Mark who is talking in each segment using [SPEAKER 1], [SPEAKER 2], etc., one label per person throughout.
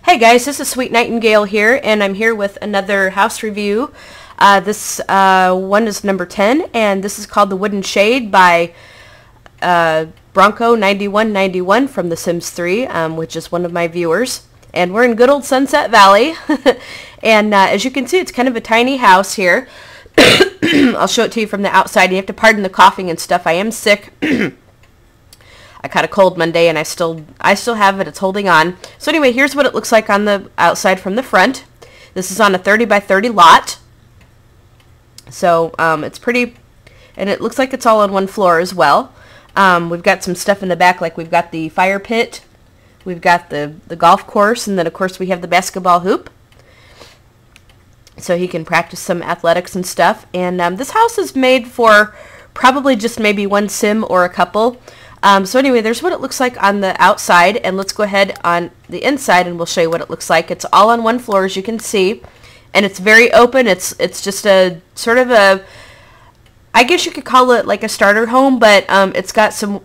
[SPEAKER 1] Hey guys, this is Sweetnightingale here, and I'm here with another house review. This one is number 10, and this is called The Wooden Shade by Bronco9191 from The Sims 3, which is one of my viewers. And we're in good old Sunset Valley. And as you can see, it's kind of a tiny house here. I'll show it to you from the outside. You have to pardon the coughing and stuff. I am sick. I caught a cold Monday, and I still have it. It's holding on. So anyway, here's what it looks like on the outside from the front. This is on a 30 by 30 lot. So it's pretty, and it looks like it's all on one floor as well. We've got some stuff in the back, like we've got the fire pit, we've got the golf course, and then of course we have the basketball hoop. So he can practice some athletics and stuff. And this house is made for probably just maybe one sim or a couple. So anyway, there's what it looks like on the outside, and let's go ahead on the inside and we'll show you what it looks like. It's all on one floor, as you can see, and it's very open. It's just a sort of a, I guess you could call it like a starter home, but it's got some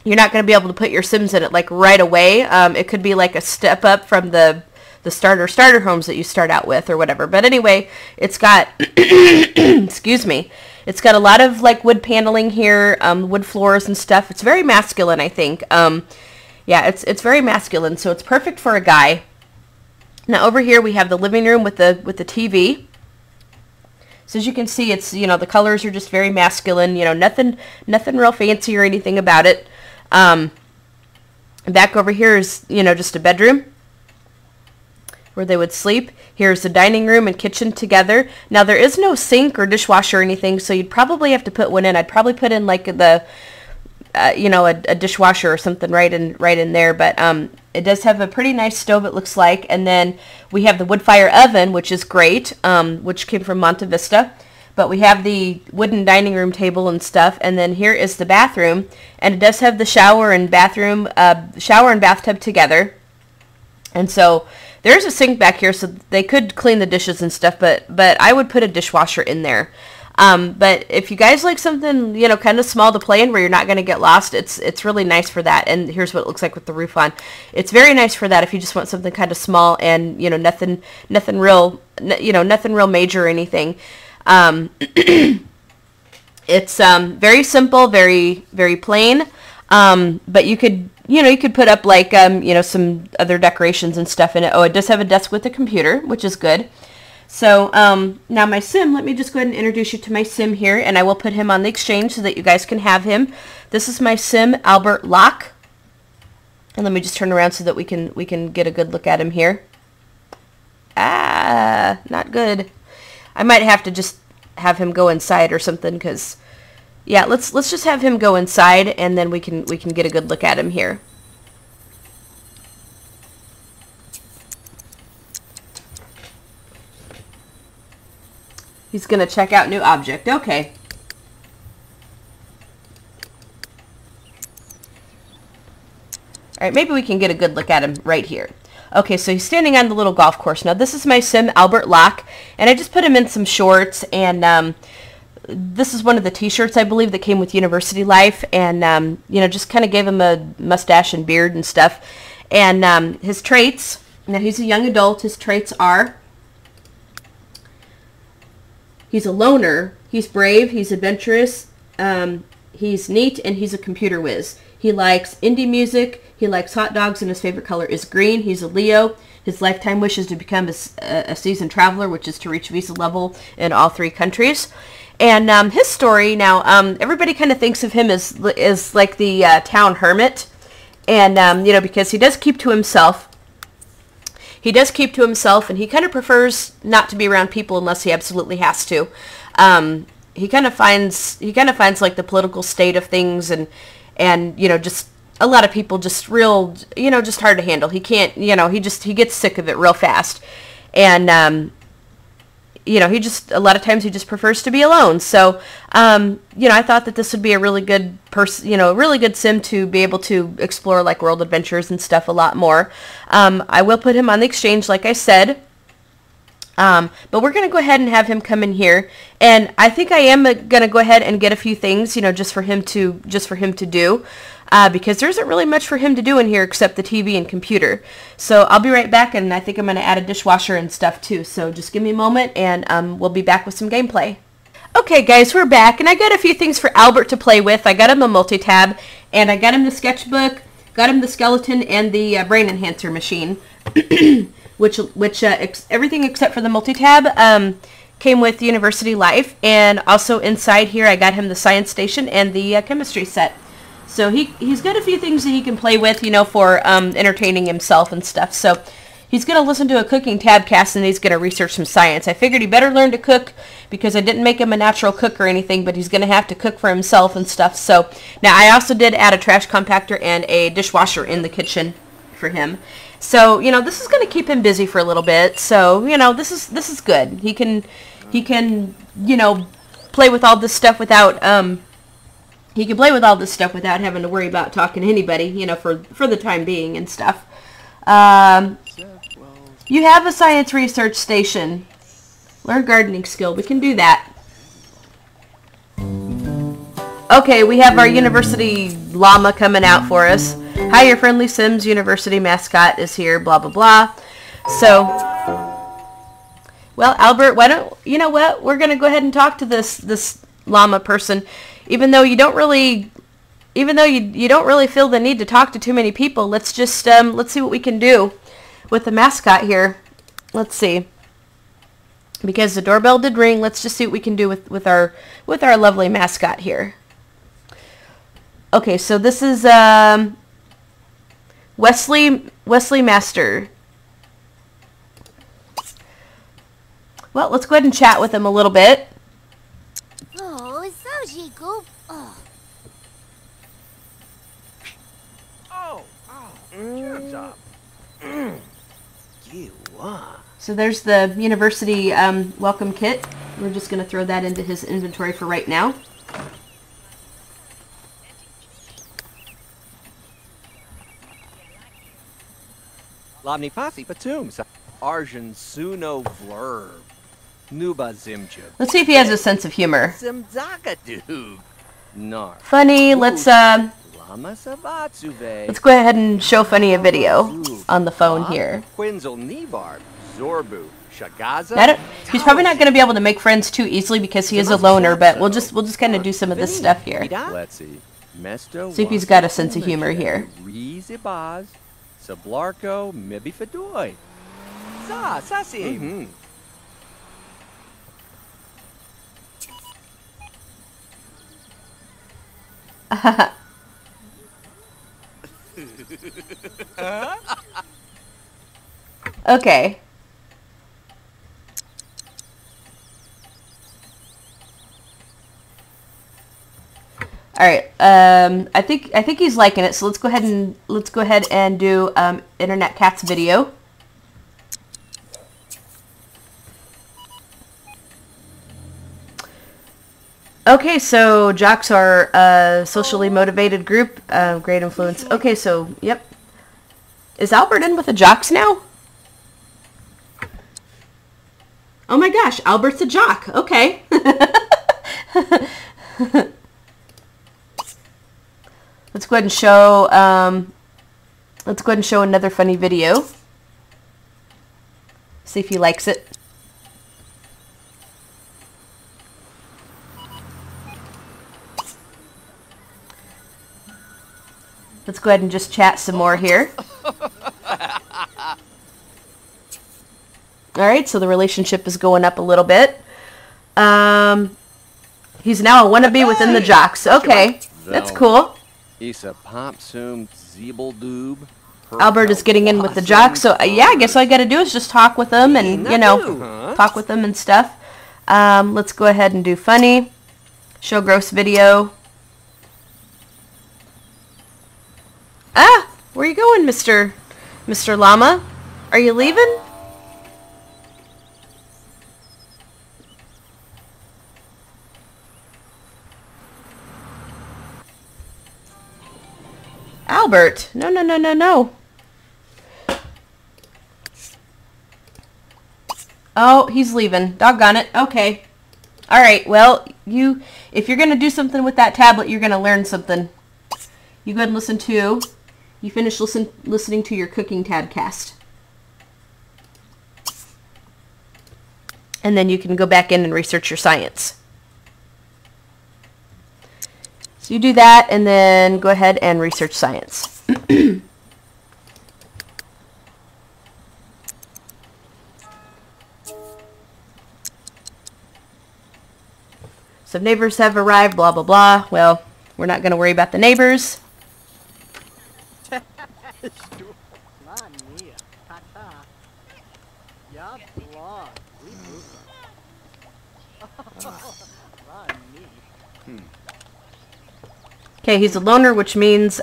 [SPEAKER 1] you're not going to be able to put your Sims in it like right away. It could be like a step up from the starter homes that you start out with or whatever. But anyway, it's got excuse me. It's got a lot of like wood paneling here, wood floors and stuff. It's very masculine, I think. Yeah, it's very masculine, so it's perfect for a guy. Now over here we have the living room with the TV. So as you can see, it's, you know, the colors are just very masculine. You know, nothing real fancy or anything about it. Back over here is, you know, just a bedroom where they would sleep. Here's the dining room and kitchen together. Now there is no sink or dishwasher or anything, so you'd probably have to put one in. I'd probably put in like the, you know, a dishwasher or something right in there. But it does have a pretty nice stove, it looks like. And then we have the wood fire oven, which is great, which came from Monte Vista. But we have the wooden dining room table and stuff. And then here is the bathroom, and it does have the shower and bathtub together. And so there's a sink back here, so they could clean the dishes and stuff, but I would put a dishwasher in there. But if you guys like something, you know, kind of small to play in where you're not going to get lost, it's really nice for that. And here's what it looks like with the roof on. It's very nice for that if you just want something kind of small and, you know, nothing real, you know, nothing real major or anything. It's very simple, very, very plain. But you could, you know, you could put up like, you know, some other decorations and stuff in it. Oh, it does have a desk with a computer, which is good. So, now my Sim, let me just go ahead and introduce you to my Sim here, and I will put him on the exchange so that you guys can have him. This is my Sim, Albert Locke. And let me just turn around so that we can get a good look at him here. Ah, not good. I might have to just have him go inside or something, because yeah, let's just have him go inside, and then we can get a good look at him here. He's gonna check out new object. Okay. All right, maybe we can get a good look at him right here. Okay, so he's standing on the little golf course. Now this is my Sim, Albert Locke, and I just put him in some shorts, and this is one of the t-shirts, I believe, that came with University Life, and you know, just kind of gave him a mustache and beard and stuff. And his traits, now he's a young adult, his traits are, he's a loner, he's brave, he's adventurous, he's neat, and he's a computer whiz. He likes indie music, he likes hot dogs, and his favorite color is green. He's a Leo. His lifetime wish is to become a seasoned traveler, which is to reach visa level in all 3 countries. And his story, now, everybody kind of thinks of him as like the town hermit. And, you know, because he does keep to himself. He does keep to himself, and he kind of prefers not to be around people unless he absolutely has to. He kind of finds like the political state of things, and you know, just a lot of people just real, you know, just hard to handle. He can't, you know, he gets sick of it real fast. And, you know, a lot of times he just prefers to be alone. So, you know, I thought that this would be a really good you know, a really good Sim to be able to explore like world adventures and stuff a lot more. I will put him on the exchange, like I said. But we're going to go ahead and have him come in here, and I think I am going to go ahead and get a few things, you know, just for him to do. because there isn't really much for him to do in here except the TV and computer. So I'll be right back, and I think I'm going to add a dishwasher and stuff too. So just give me a moment, and we'll be back with some gameplay. Okay guys, we're back, and I got a few things for Albert to play with. I got him a multi-tab, and I got him the sketchbook, got him the skeleton, and the brain enhancer machine, which everything except for the multi-tab came with University Life. And also inside here I got him the science station and the chemistry set. So he's got a few things that he can play with, you know, for entertaining himself and stuff. So he's going to listen to a cooking tabcast, and he's going to research some science. I figured he better learn to cook because I didn't make him a natural cook or anything, but he's going to have to cook for himself and stuff. So now I also did add a trash compactor and a dishwasher in the kitchen for him. So, you know, this is going to keep him busy for a little bit. So, you know, this is good. He can, you know, play with all this stuff without having to worry about talking to anybody, you know, for the time being and stuff. You have a science research station. Learn gardening skill. We can do that. Okay, we have our university llama coming out for us. Hi, your friendly Sims University mascot is here, blah, blah, blah. So, well, Albert, why don't, you know what? We're going to go ahead and talk to this llama person. Even though you don't really feel the need to talk to too many people, let's just, let's see what we can do with the mascot here. Let's see. Because the doorbell did ring, let's just see what we can do with our lovely mascot here. Okay, so this is Wesley Master. Well, let's go ahead and chat with him a little bit.
[SPEAKER 2] Oh, so she go.
[SPEAKER 1] So there's the university welcome kit. We're just going to throw that into his inventory for right now.
[SPEAKER 3] Labni pasi patum arjun suno vlerb nuba zimju.
[SPEAKER 1] Let's see if he has a sense of humor.
[SPEAKER 3] Zimzakadu. Nar.
[SPEAKER 1] Funny, let's go ahead and show Funny a video on the phone here. He's probably not going to be able to make friends too easily because he is a loner, but we'll just kind of do some of this stuff here.
[SPEAKER 3] Let's see.
[SPEAKER 1] See if he's got a sense of humor here.
[SPEAKER 3] Sablarko mibi fedoy. Sa sasim.
[SPEAKER 1] Okay. All right. I think he's liking it. So let's go ahead and do Internet Cat's video. Okay, so jocks are a socially motivated group, great influence. Okay, so yep. Is Albert in with the jocks now? Oh my gosh, Albert's a jock. Okay. Let's go ahead and show another funny video. See if he likes it. Let's go ahead and just chat some more here. Alright, so the relationship is going up a little bit. He's now a wannabe within the jocks. Okay, that's cool. Albert is getting in with the jocks, so yeah, I guess all I gotta do is just talk with them and, you know, talk with them and stuff. Let's go ahead and do funny. Show gross video. Ah, where are you going, Mr. Llama? Are you leaving? Albert, no, no, no, no, no. Oh, he's leaving. Doggone it. Okay. All right. Well, if you're going to do something with that tablet, you're going to learn something. you go ahead and listen to, you finish listening to your cooking tabcast. And then you can go back in and research your science. So you do that and then go ahead and research science. Some neighbors have arrived, blah, blah, blah. Well, we're not going to worry about the neighbors. Okay, he's a loner, which means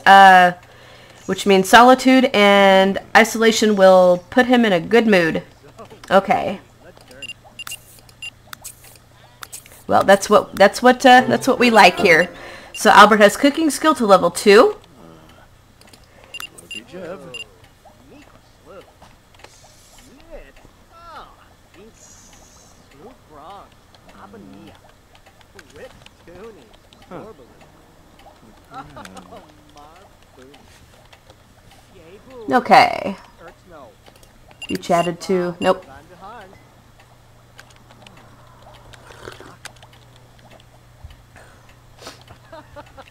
[SPEAKER 1] solitude and isolation will put him in a good mood. Okay. Well, that's what we like here. So Albert has cooking skill to level 2. Okay. You chatted to... Nope.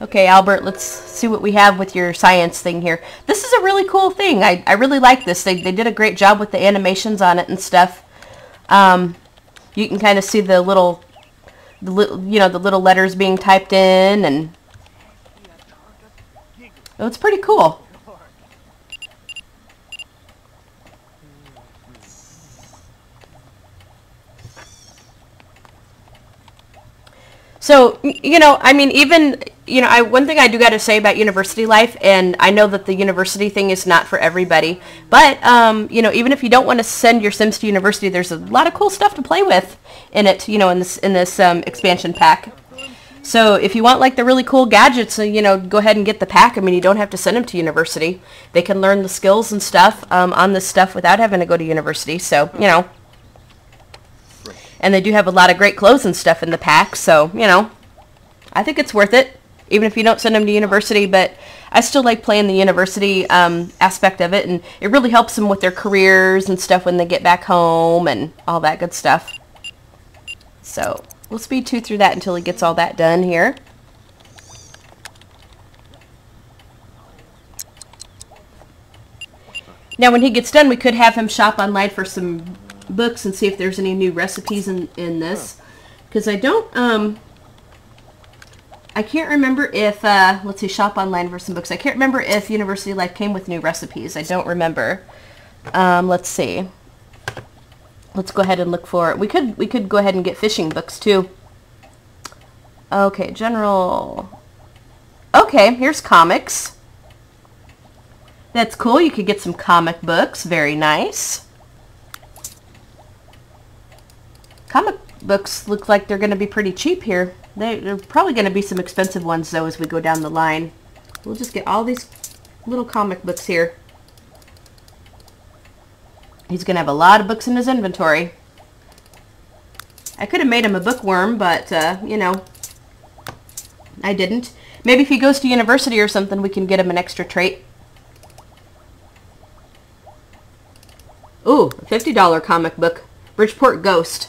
[SPEAKER 1] Okay, Albert, let's see what we have with your science thing here. This is a really cool thing. I really like this. They did a great job with the animations on it and stuff. You can kind of see the little letters being typed in, and oh, it's pretty cool. So, I mean, even, one thing I do got to say about university life, and I know that the university thing is not for everybody, but, even if you don't want to send your Sims to university, there's a lot of cool stuff to play with in it, in this expansion pack. So if you want, like, the really cool gadgets, go ahead and get the pack. I mean, you don't have to send them to university. They can learn the skills and stuff on this stuff without having to go to university, so, And they do have a lot of great clothes and stuff in the pack, so, I think it's worth it, even if you don't send them to university, but I still like playing the university aspect of it, and it really helps them with their careers and stuff when they get back home and all that good stuff. So, we'll speed 2 through that until he gets all that done here. Now, when he gets done, we could have him shop online for some books and see if there's any new recipes in this, because I don't I can't remember if let's see, shop online for some books. I can't remember if University Life came with new recipes. I don't remember. Let's see, let's go ahead and look for it. We could go ahead and get fishing books too. Okay, general. Okay, here's comics. That's cool. You could get some comic books. Very nice. Comic books look like they're going to be pretty cheap here. They're probably going to be some expensive ones, though, as we go down the line. We'll just get all these little comic books here. He's going to have a lot of books in his inventory. I could have made him a bookworm, but, I didn't. Maybe if he goes to university or something, we can get him an extra trait. Ooh, a $50 comic book. Bridgeport Ghost.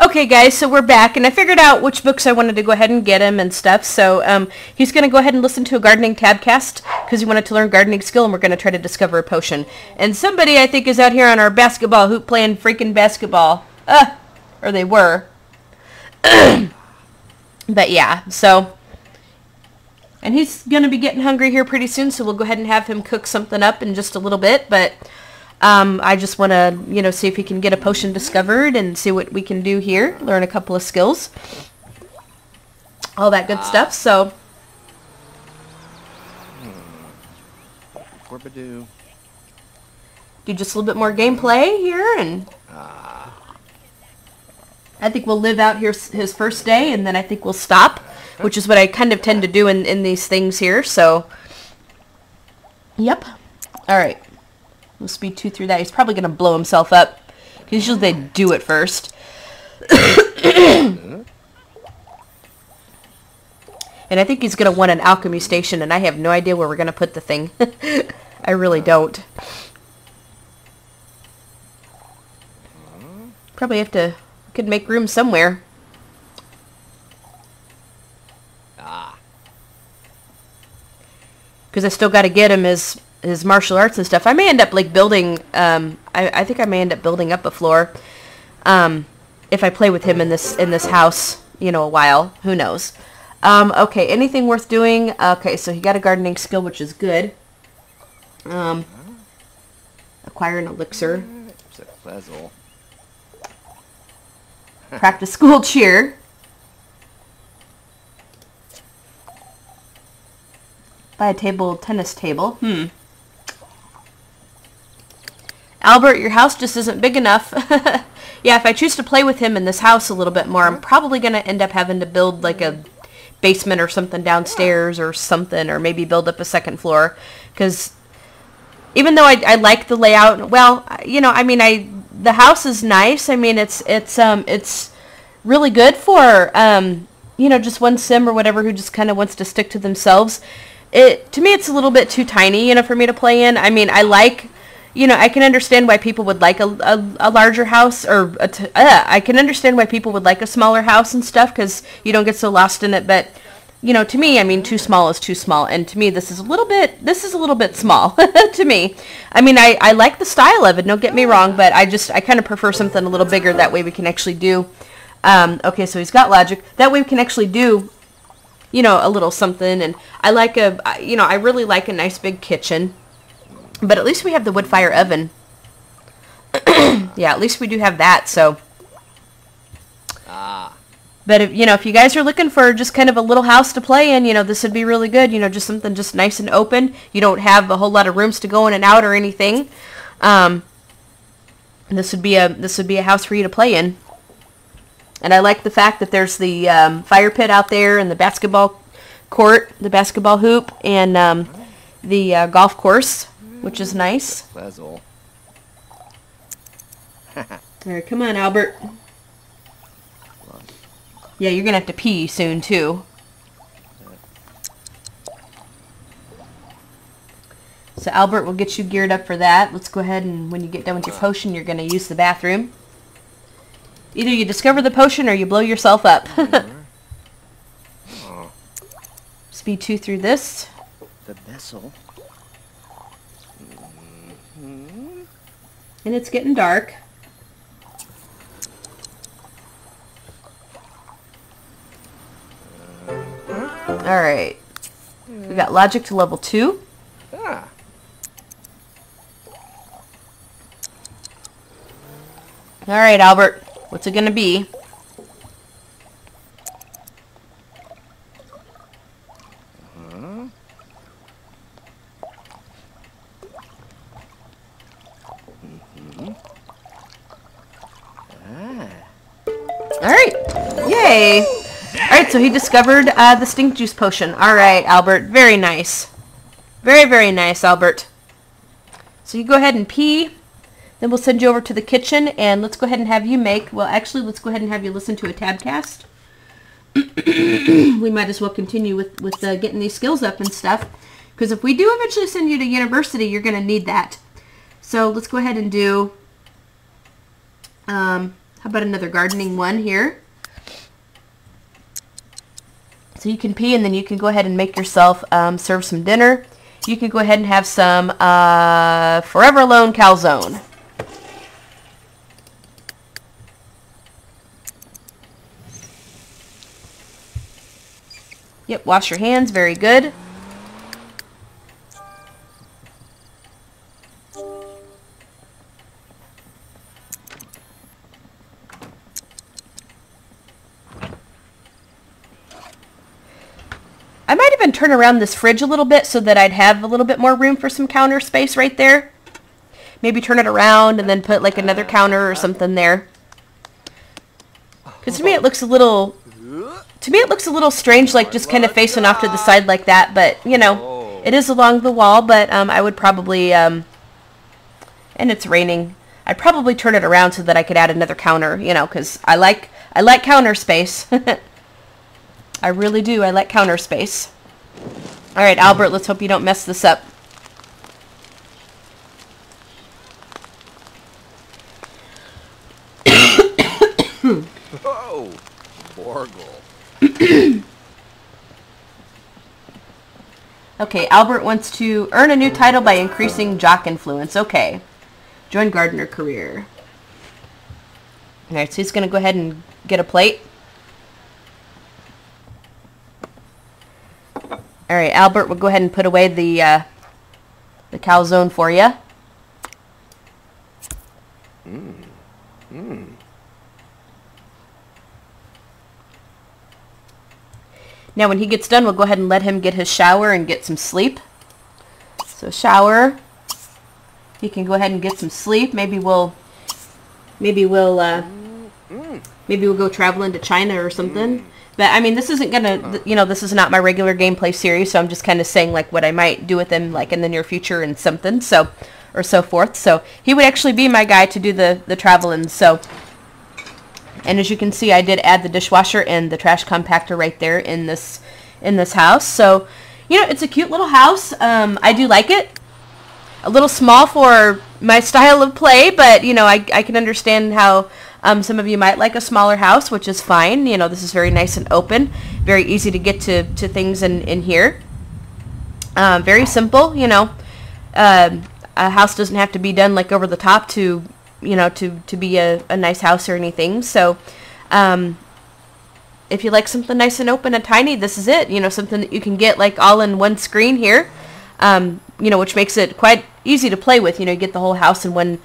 [SPEAKER 1] Okay, guys, so we're back, and I figured out which books I wanted to go ahead and get him and stuff. So he's going to go ahead and listen to a gardening tabcast because he wanted to learn gardening skill, and we're going to try to discover a potion. And somebody, I think, is out here on our basketball hoop playing freaking basketball. Or they were. But yeah, so. And he's going to be getting hungry here pretty soon, so we'll go ahead and have him cook something up in just a little bit. But I just want to, see if he can get a potion discovered and see what we can do here. Learn a couple of skills. All that good stuff, so.
[SPEAKER 3] Do
[SPEAKER 1] just a little bit more gameplay here, and I think we'll live out here his first day, and then I think we'll stop, which is what I kind of tend to do in these things here, so. Yep. All right. We'll speed 2 through that. He's probably going to blow himself up. Usually they do it first. And I think he's going to want an alchemy station, and I have no idea where we're going to put the thing. I really don't. Probably have to, could make room somewhere. Because I still got to get him his martial arts and stuff. I may end up like building, I think I may end up building up a floor. If I play with him in this house, you know, a while. Who knows? Okay, anything worth doing? Okay, so he got a gardening skill, which is good. Acquire an elixir. Practice school cheer. Buy a tennis table. Albert, your house just isn't big enough. Yeah, if I choose to play with him in this house a little bit more, I'm probably going to end up having to build like a basement or something downstairs or something, or maybe build up a second floor. Because even though I like the layout, well, you know, I mean, the house is nice. I mean, it's really good for, you know, just one sim or whatever who just kind of wants to stick to themselves. To me, it's a little bit too tiny, you know, for me to play in. I mean, I like, you know, I can understand why people would like a larger house, or I can understand why people would like a smaller house and stuff, because you don't get so lost in it. But, you know, to me, I mean, too small is too small, and to me, this is a little bit small to me. I mean, I like the style of it. Don't get me wrong, but I kind of prefer something a little bigger. That way, we can actually do. Okay, so he's got logic. That way, we can actually do, you know, a little something. And I like you know, I really like a nice big kitchen. But at least we have the wood fire oven. Yeah, at least we do have that, so. But, if, you know, if you guys are looking for just kind of a little house to play in, you know, this would be really good. You know, just something just nice and open. You don't have a whole lot of rooms to go in and out or anything. This would be a house for you to play in. And I like the fact that there's the fire pit out there, and the basketball court, the basketball hoop, and the golf course, which is nice.
[SPEAKER 3] All
[SPEAKER 1] right, come on, Albert. Yeah, you're going to have to pee soon, too. So Albert will get you geared up for that. Let's go ahead and when you get done with your potion, you're going to use the bathroom. Either you discover the potion or you blow yourself up. Speed 2 through this.
[SPEAKER 3] The vessel.
[SPEAKER 1] And it's getting dark. Alright. We got logic to level 2. Alright, Albert. What's it gonna be? Alright. Yay. Alright, so he discovered the stink juice potion. Alright, Albert. Very nice. Very, very nice, Albert. So you go ahead and pee. Then we'll send you over to the kitchen, and let's go ahead and have you make... Well, actually, let's go ahead and have you listen to a tabcast. We might as well continue with getting these skills up and stuff. Because if we do eventually send you to university, you're going to need that. So let's go ahead and do... how about another gardening one here? So you can pee, and then you can go ahead and make yourself serve some dinner. You can go ahead and have some Forever Alone calzone. Yep, wash your hands. Very good. I might even turn around this fridge a little bit so that I'd have a little bit more room for some counter space right there. Maybe turn it around and then put like another counter or something there. Because to me it looks a little... strange, like just kind of facing off to the side like that. But, you know, it is along the wall, but I would probably... and it's raining. I'd probably turn it around so that I could add another counter, you know, because I like counter space. I really do. I like counter space. All right, Albert, let's hope you don't mess this up.
[SPEAKER 3] Oh, Borgle.
[SPEAKER 1] Okay, Albert wants to earn a new title by increasing jock influence. Okay. Join gardener career. Alright, so he's going to go ahead and get a plate. Alright, Albert, we'll go ahead and put away the calzone for you. Now when he gets done, we'll go ahead and let him get his shower and get some sleep. So shower. He can go ahead and get some sleep. Maybe we'll go traveling to China or something. But I mean, this isn't gonna, you know, this is not my regular gameplay series, so I'm just kind of saying like what I might do with him like in the near future and something, so, or so forth. So he would actually be my guy to do the traveling. So, and as you can see, I did add the dishwasher and the trash compactor right there in this house. So, you know, it's a cute little house. I do like it. A little small for my style of play, but you know, I can understand how some of you might like a smaller house, which is fine. You know, this is very nice and open, very easy to get to things in here. Very simple, you know. A house doesn't have to be done like over the top to, you know, to be a nice house or anything. So if you like something nice and open and tiny, this is it. You know, something that you can get like all in one screen here. You know, which makes it quite easy to play with. You know, you get the whole house in one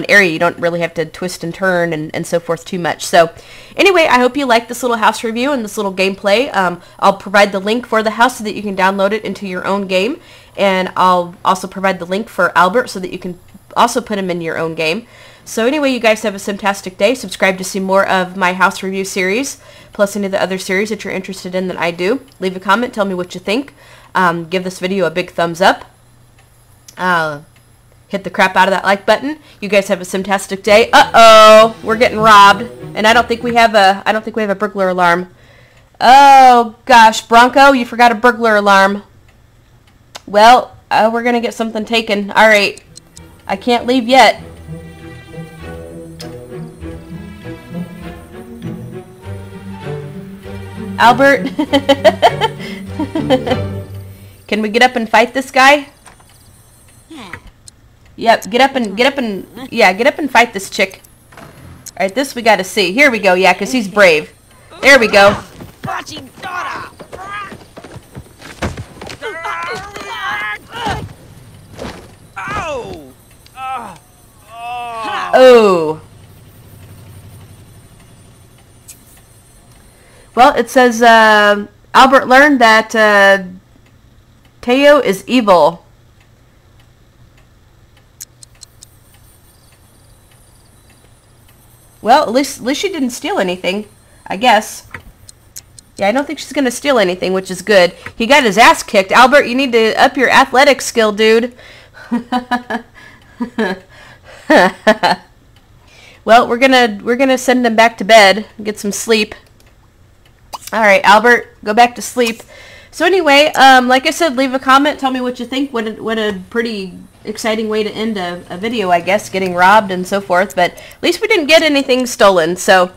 [SPEAKER 1] area. You don't really have to twist and turn and so forth too much. So anyway, I hope you like this little house review and this little gameplay. I'll provide the link for the house so that you can download it into your own game. And I'll also provide the link for Albert so that you can also put him in your own game. So anyway, you guys have a fantastic day. Subscribe to see more of my house review series, plus any of the other series that you're interested in that I do. Leave a comment. Tell me what you think. Give this video a big thumbs up. Hit the crap out of that like button. You guys have a fantastic day. Uh-oh, we're getting robbed, and I don't think we have a burglar alarm. Oh gosh, Bronco, you forgot a burglar alarm. Well, we're gonna get something taken. All right, I can't leave yet. Albert, can we get up and fight this guy? Yep, get up and fight this chick. Alright, this we gotta see. Here we go, yeah, because he's brave. There we go. Oh. Well, it says, Albert learned that, Teo is evil. Well, at least she didn't steal anything, I guess. Yeah, I don't think she's going to steal anything, which is good. He got his ass kicked. Albert, you need to up your athletic skill, dude. Well, we're gonna send him back to bed, get some sleep. All right, Albert, go back to sleep. So anyway, like I said, leave a comment. Tell me what you think. What a pretty exciting way to end a video, I guess, getting robbed and so forth. But at least we didn't get anything stolen. So,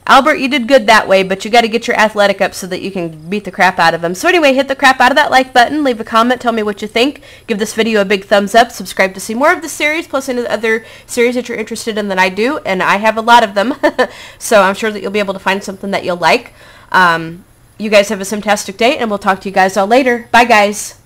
[SPEAKER 1] Albert, you did good that way, but you got to get your athletic up so that you can beat the crap out of him. So anyway, hit the crap out of that like button. Leave a comment. Tell me what you think. Give this video a big thumbs up. Subscribe to see more of the series, plus any of the other series that you're interested in that I do. And I have a lot of them. So I'm sure that you'll be able to find something that you'll like. You guys have a fantastic day, and we'll talk to you guys all later. Bye, guys.